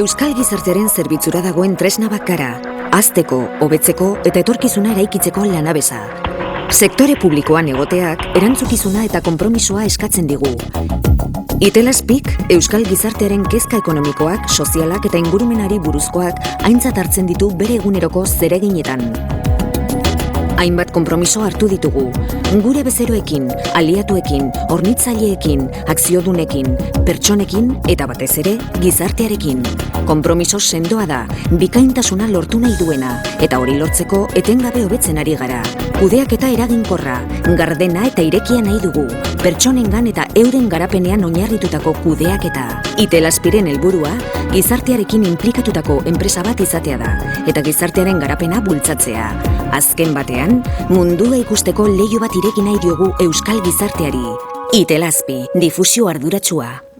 Euskal gizartearen zerbitzura dagoen tresna bat gara, hazteko, hobetzeko eta etorkizuna eraikitzeko lanabesa. Sektore publikoan egoteak erantzukizuna eta konpromisoa eskatzen digu. Itelazpik Euskal gizartearen kezka ekonomikoak, sozialak eta ingurumenari buruzkoak aintzat hartzen ditu bere eguneroko zereginetan. Hainbat konpromiso hartu ditugu, gure bezeroekin, aliatuekin, hornitzaileekin, akziodunekin, pertsonekin eta batez ere gizartearekin. Konpromiso sendoa da, bikaintasuna lortu nahi duena, eta hori lortzeko etengabe hobetzen ari gara. Kudeaketa eraginkorra, gardena eta irekia nahi dugu, pertsonengan eta euren garapenean oinarritutako kudeaketa. Itelazpiren helburua, gizartearekin inplikatutako enpresa bat izatea da, eta gizartearen garapena bultzatzea. Azken batean, mundua ikusteko leiho bat ireki nahi diogu Euskal gizarteari. Itelazpi, difusio arduratsua.